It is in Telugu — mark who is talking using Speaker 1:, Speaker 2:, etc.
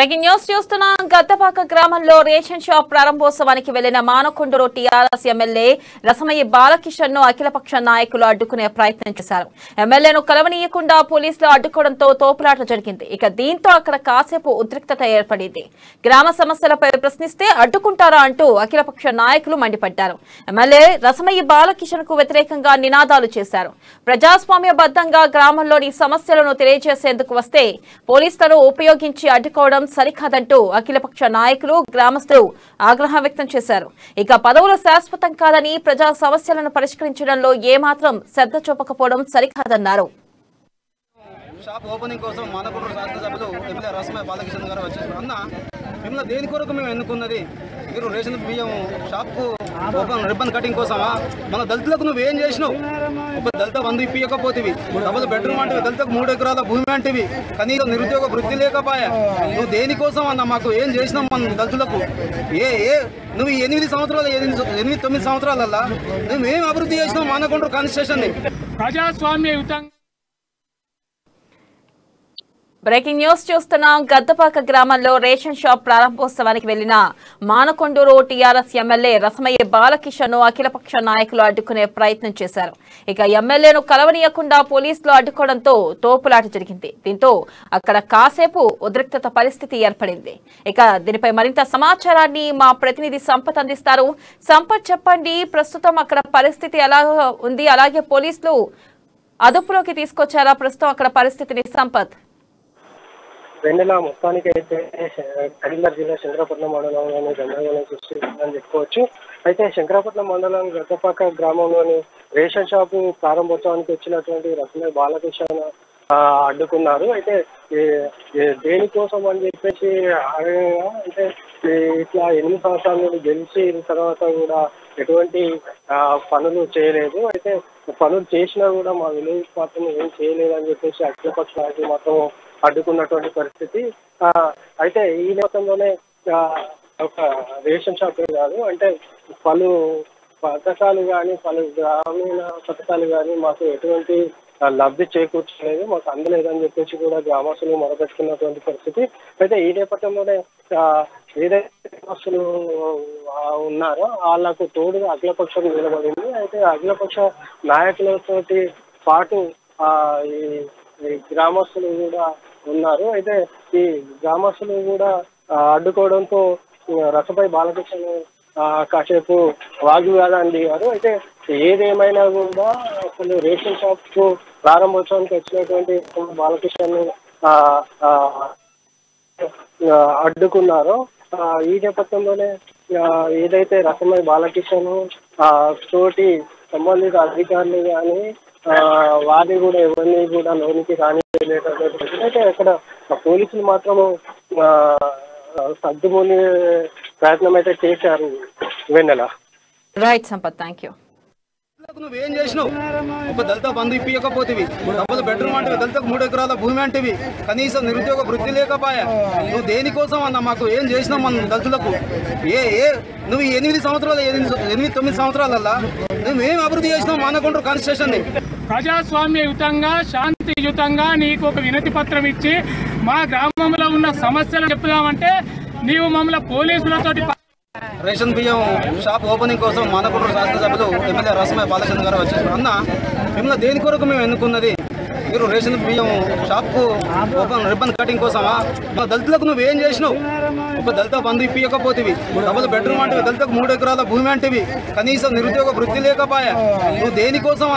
Speaker 1: బ్రేకింగ్ న్యూస్ చూస్తున్నాం. గద్దపాక గ్రామంలో రేషన్ షాప్ ప్రారంభోత్సవానికి వెళ్లిన మానకొండూరు టీఆర్ఎస్ ఎమ్మెల్యే రసమయ్య బాలకిషన్ ను అఖిలపక్ష నాయకులు అడ్డుకునే ప్రయత్నం చేశారు. ఎమ్మెల్యేను కలవనీయకుండా పోలీసులు అడ్డుకోవడంతో తోపులాట జరిగింది. ఇక దీంతో అక్కడ కాసేపు ఉద్రిక్తత ఏర్పడింది. గ్రామ సమస్యలపై ప్రశ్నిస్తే అడ్డుకుంటారా అంటూ అఖిలపక్ష నాయకులు మండిపడ్డారు. ఎమ్మెల్యే రసమయ్య బాలకిషన్ కు వ్యతిరేకంగా నినాదాలు చేశారు. ప్రజాస్వామ్యబద్ధంగా గ్రామంలోని సమస్యలను తెలియజేసేందుకు వస్తే పోలీసులను ఉపయోగించి అడ్డుకోవడం సరికాదంటూ అఖిలపక్ష నాయకులు గ్రామస్తులు ఆగ్రహం వ్యక్తం చేశారు. ఇక పదవులు శాశ్వతం కాదని ప్రజా సమస్యలను పరిష్కరించడంలో ఏమాత్రం శ్రద్ధ చూపకపోవడం సరికాదన్నారు.
Speaker 2: షాప్ ఓపెనింగ్ కోసం మానకొండూరు శాసనసభ్యులు ఎమ్మెల్యే రసమయ్య బాలకిషన్ గారు వచ్చారు. అన్న మిమ్మల్ని దేని కొరకు మేము ఎన్నుకున్నది? మీరు రేషన్ బియ్యం షాప్కు ఓపెన్ రిబ్బన్ కటింగ్ కోసమా? మన దళితులకు నువ్వు ఏం చేసినావు? ఒక దళిత 100 ఇప్పియకపోతేవి, డబుల్ బెడ్రూమ్ అంటివి, దళితకు 3 ఎకరాల భూమి అంటివి, కనీసం నిరుద్యోగ వృత్తి లేకపోయా. నువ్వు దేనికోసం అన్న మాకు ఏం చేసినావు? మన దళితులకు నువ్వు 8 సంవత్సరాలు 8-9 సంవత్సరాలల్లా నువ్వేం అభివృద్ధి చేసినావు? మానకొండూరు కాన్స్టిట్యూషన్
Speaker 1: ప్రజాస్వామ్యయుతంగా. బ్రేకింగ్ న్యూస్ చూస్తున్నాం. గద్దపాక గ్రామంలో రేషన్ షాప్ ప్రారంభోత్సవానికి వెళ్లిన మానకొండూరు టీఆర్ఎస్ ఎమ్మెల్యే రసమయ్య బాలకిషన్ ను అఖిలపక్ష నాయకులు అడ్డుకునే ప్రయత్నం చేశారు. ఇక ఎమ్మెల్యేను కలవనీయకుండా పోలీసులు అడ్డుకోవడంతో తోపులాట జరిగింది. దీంతో అక్కడ కాసేపు ఉద్రిక్తత పరిస్థితి ఏర్పడింది. ఇక దీనిపై మరింత సమాచారాన్ని మా ప్రతినిధి సంపత్ అందిస్తారు. సంపత్, చెప్పండి, ప్రస్తుతం అక్కడ పరిస్థితి ఎలా ఉంది? అలాగే పోలీసులు అదుపులోకి తీసుకొచ్చారా ప్రస్తుతం అక్కడ పరిస్థితిని? సంపత్.
Speaker 3: వెన్నెల మొత్తానికి అయితే కరీంనగర్ జిల్లా శంకరపట్నం మండలంలోని గందరగోళం సృష్టిందని చెప్పుకోవచ్చు. అయితే శంకరపట్నం మండలం గద్దపాక గ్రామంలోని రేషన్ షాపు ప్రారంభోత్సవానికి వచ్చినటువంటి రసమయ్య బాలకిషన్ అడ్డుకున్నారు. అయితే దేనికోసం అని చెప్పేసి అంటే ఇట్లా 8 సంవత్సరాల నుండి గెలిచిన తర్వాత కూడా ఎటువంటి పనులు చేయలేదు. అయితే పనులు చేసినా కూడా మా విలేజ్ మాత్రం ఏం చేయలేదు అని చెప్పేసి అఖిలపక్ష నాయకులు మాత్రం అడ్డుకున్నటువంటి పరిస్థితి. అయితే ఈ నేపథ్యంలోనే ఒక రేషన్ షాప్ కాదు, అంటే పలు పథకాలు కానీ పలు గ్రామీణ పథకాలు కానీ మాకు ఎటువంటి లబ్ధి చేకూర్చలేదు, మాకు అందలేదని చెప్పేసి కూడా గ్రామస్తులు మొదలుపెట్టుకున్నటువంటి పరిస్థితి. అయితే ఈ నేపథ్యంలోనే ఏదైతే గ్రామస్తులు ఉన్నారో వాళ్ళకు తోడుగా అఖిలపక్షం నిలబడింది. అయితే అఖిలపక్ష నాయకులతోటి పాటు ఈ గ్రామస్తులు కూడా ఉన్నారు. అయితే ఈ గ్రామస్తులు కూడా అడ్డుకోవడంతో రసమయ్య బాలకిషన్ కాసేపు వాగ్వివాదాన్ని దిగారు. అయితే ఏదేమైనా కూడా అసలు రేషన్ షాప్ కు ప్రారంభోత్సవానికి వచ్చినటువంటి బాలకిషన్ అడ్డుకున్నారో ఈ నేపథ్యంలోనే ఏదైతే రసమయ్య బాలకిషన్ తోటి సంబంధిత అధికారులు కానీ వారిని కూడా ఎవరిని కూడా లోనికి రానిలేటటువంటి అయితే అక్కడ పోలీసులు మాత్రము సర్దుమూని ప్రయత్నం అయితే చేశారు. Vennela.
Speaker 1: Right Sampath, thank you.
Speaker 2: నువ్వేం చేసినావు? ఒక దళిత 100 ఇప్పియకపోతేవి, డబుల్ బెడ్రూమ్ అంటివి, దళితకు 3 ఎకరాల భూమి అంటివి, కనీసం నిరుద్యోగ వృత్తి లేకపోయా. నువ్వు దేనికోసం అన్న మాకు ఏం చేసినావు? మన దళితులకు నువ్వు 8 సంవత్సరాలు 8-9 సంవత్సరాలల్లా నువ్వేం అభివృద్ధి చేసినావు? మానకొండూరు కాన్స్టిట్యూషన్
Speaker 4: ప్రజాస్వామ్యయుతంగా శాంతియుతంగా నీకు ఒక వినతి పత్రం ఇచ్చి మా గ్రామంలో ఉన్న సమస్యలు చెప్తామంటే నీవు మమ్మల్ని పోలీసులతోటి.
Speaker 2: రేషన్ బియ్యం షాప్ ఓపెనింగ్ కోసం మానకొండూరు శాసనసభ్యులు ఎమ్మెల్యే రసమయ్య బాలకిషన్ గారు వచ్చారు. అన్న మిమ్మల్ని దేని కొరకు మేము ఎన్నుకున్నది? మీరు రేషన్ బియ్యం షాప్కు ఓపెన్ రిబ్బన్ కటింగ్ కోసమా? మన దళితులకు నువ్వు ఏం చేసినావు? ఒక దళిత 100 ఇప్పియకపోతేవి, డబుల్ బెడ్రూమ్ అంటివి, దళితకు 3 ఎకరాల భూమి అంటివి, కనీసం నిరుద్యోగ వృత్తి లేకపోయా. నువ్వు దేనికోసం